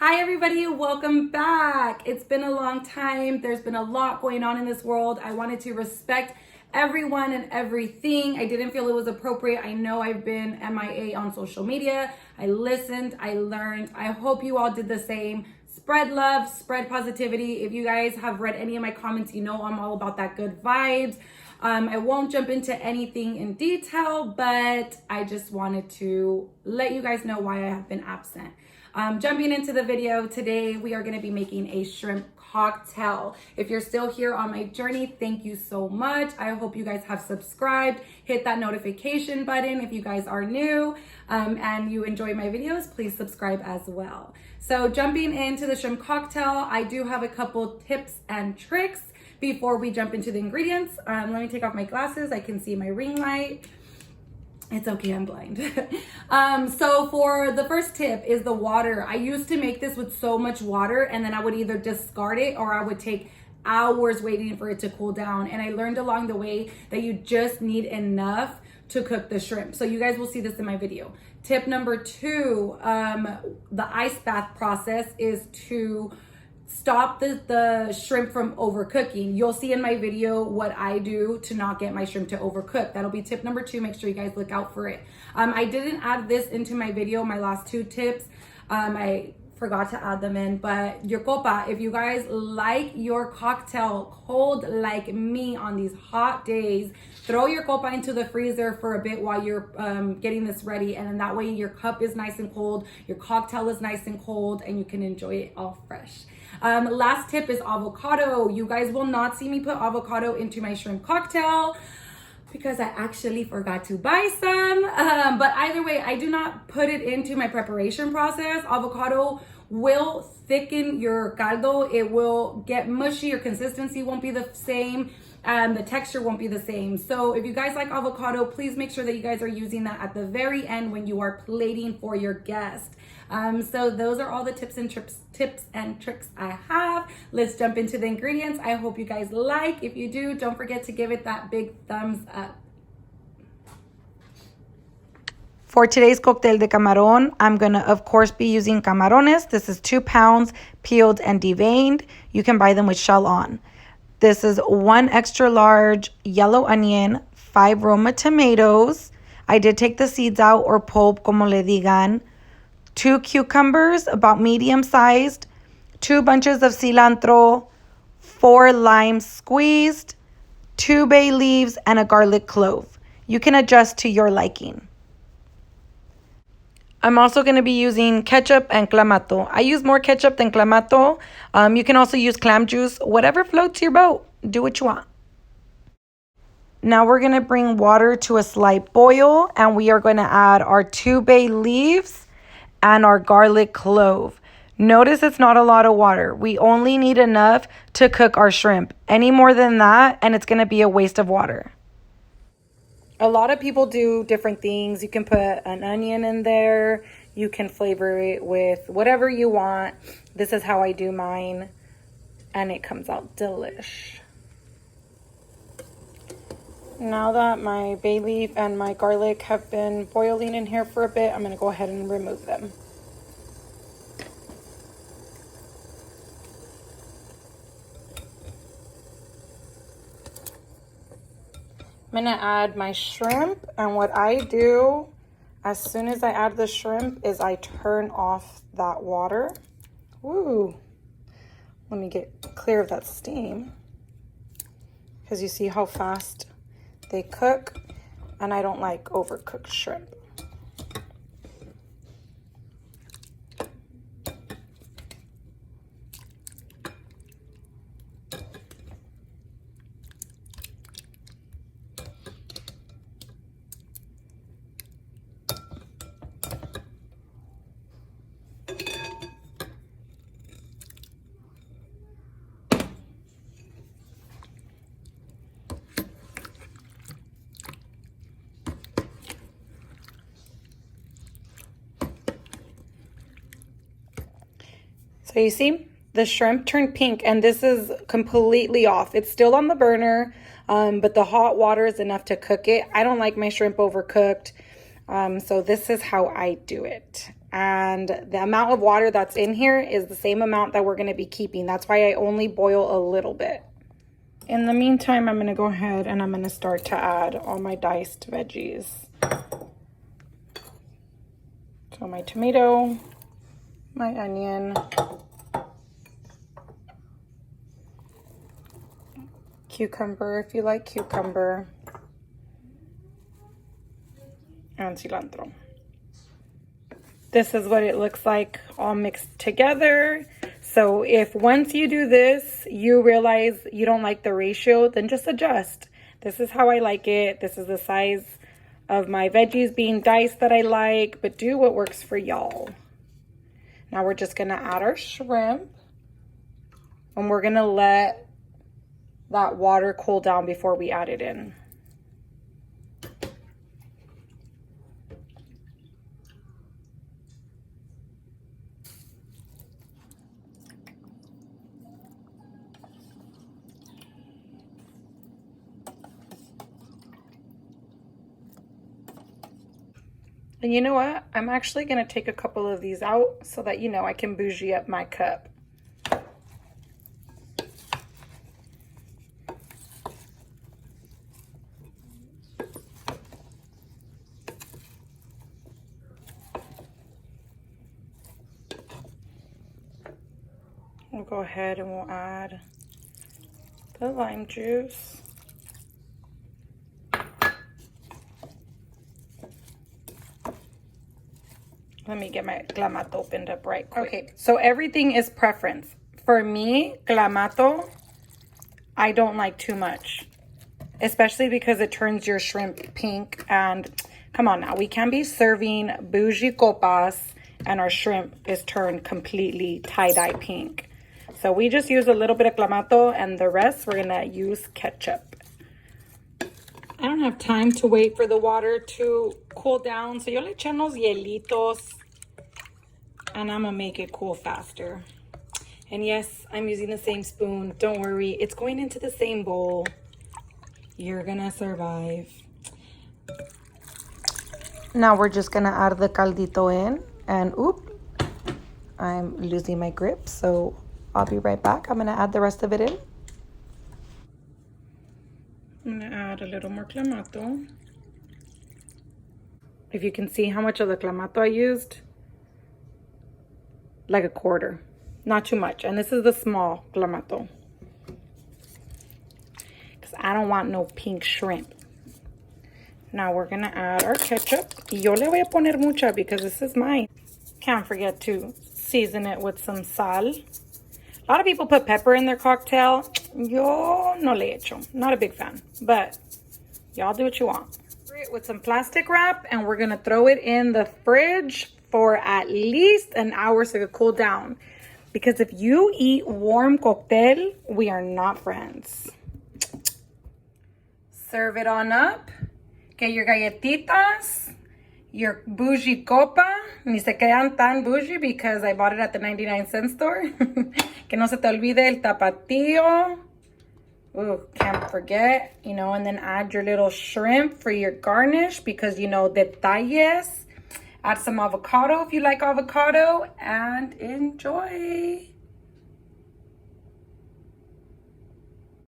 Hi everybody, welcome back. It's been a long time. There's been a lot going on in this world. I wanted to respect everyone and everything. I didn't feel it was appropriate. I know I've been MIA on social media. I listened, I learned. I hope you all did the same. Spread love, spread positivity. If you guys have read any of my comments, you know I'm all about that good vibes. I won't jump into anything in detail, but I just wanted to let you guys know why I have been absent. Jumping into the video today, we are going to be making a shrimp cocktail. If you're still here on my journey, thank you so much. I hope you guys have subscribed. Hit that notification button if you guys are new and you enjoy my videos, please subscribe as well. So jumping into the shrimp cocktail, I do have a couple tips and tricks before we jump into the ingredients. Let me take off my glasses. I can see my ring light. It's okay, I'm blind. So for the first tip is the water. I used to make this with so much water and then I would either discard it or I would take hours waiting for it to cool down. And I learned along the way that you just need enough to cook the shrimp. So you guys will see this in my video. Tip number 2, the ice bath process is to stop the shrimp from overcooking. You'll see in my video what I do to not get my shrimp to overcook. That'll be tip number 2. Make sure you guys look out for it. I didn't add this into my video, my last 2 tips. I forgot to add them in, but your copa, if you guys like your cocktail cold like me on these hot days, throw your copa into the freezer for a bit while you're getting this ready. And then that way your cup is nice and cold, your cocktail is nice and cold, and you can enjoy it all fresh. Last tip is avocado. You guys will not see me put avocado into my shrimp cocktail because I actually forgot to buy some. But either way, I do not put it into my preparation process. Avocado will thicken your caldo. It will get mushy. Your consistency won't be the same. The texture won't be the same. So if you guys like avocado, please make sure that you guys are using that at the very end when you are plating for your guest. So those are all the tips and tricks I have. Let's jump into the ingredients. I hope you guys like. If you do, don't forget to give it that big thumbs up. For today's cocktail de camaron, I'm going to, of course, be using camarones. This is 2 pounds, peeled and deveined. You can buy them with shell on. This is 1 extra large yellow onion, 5 Roma tomatoes. I did take the seeds out, or pulp, como le digan. 2 cucumbers, about medium sized. 2 bunches of cilantro. 4 limes squeezed. 2 bay leaves, and a garlic clove. You can adjust to your liking. I'm also going to be using ketchup and Clamato. I use more ketchup than Clamato. You can also use clam juice, whatever floats your boat. Do what you want. Now we're going to bring water to a slight boil, and we are going to add our 2 bay leaves and our garlic clove. Notice it's not a lot of water. We only need enough to cook our shrimp. Any more than that, and it's going to be a waste of water. A lot of people do different things. You can put an onion in there. You can flavor it with whatever you want. This is how I do mine, and it comes out delish. Now that my bay leaf and my garlic have been boiling in here for a bit, I'm going to go ahead and remove them. I'm going to add my shrimp, and what I do as soon as I add the shrimp is I turn off that water. Woo! Let me get clear of that steam, because you see how fast they cook, and I don't like overcooked shrimp. So you see, the shrimp turned pink, and this is completely off. It's still on the burner, but the hot water is enough to cook it. I don't like my shrimp overcooked. So this is how I do it. And the amount of water that's in here is the same amount that we're going to be keeping. That's why I only boil a little bit. In the meantime, I'm going to go ahead and I'm going to start to add all my diced veggies. So my tomato, my onion, cucumber if you like cucumber, and cilantro. This is what it looks like all mixed together. So if once you do this, you realize you don't like the ratio, then just adjust. This is how I like it. This is the size of my veggies being diced that I like, but do what works for y'all. Now we're just gonna add our shrimp and we're gonna let that water cool down before we add it in. And you know what? I'm actually going to take a couple of these out so that, you know, I can bougie up my cup. We'll go ahead and we'll add the lime juice. Let me get my Clamato opened up right quick. Okay, so everything is preference. For me, Clamato, I don't like too much, especially because it turns your shrimp pink. And come on now, we can't be serving bougie copas and our shrimp is turned completely tie-dye pink. So we just use a little bit of Clamato and the rest we're gonna use ketchup. I don't have time to wait for the water to cool down, so yo le eché unos hielitos and I'm gonna make it cool faster. And yes, I'm using the same spoon. Don't worry, it's going into the same bowl. You're gonna survive. Now we're just gonna add the caldito in, and oop, I'm losing my grip, so I'll be right back. I'm gonna add the rest of it in. I'm gonna add a little more Clamato. If you can see how much of the Clamato I used, like a quarter, not too much. And this is the small Clamato, because I don't want no pink shrimp. Now we're gonna add our ketchup. Y yo le voy a poner mucha because this is mine. Can't forget to season it with some sal. A lot of people put pepper in their cocktail. Yo no le echo. Not a big fan, but y'all do what you want. With some plastic wrap, and we're gonna throw it in the fridge for at least an hour so it can cool down. Because if you eat warm Coctel, we are not friends. Serve it on up. Get your galletitas, your bougie copa. Ni se quedan tan bougie because I bought it at the 99-cent store. Que no se te olvide el tapatío. Ooh, can't forget, you know, and then add your little shrimp for your garnish because, you know, detalles. Add some avocado if you like avocado, and enjoy.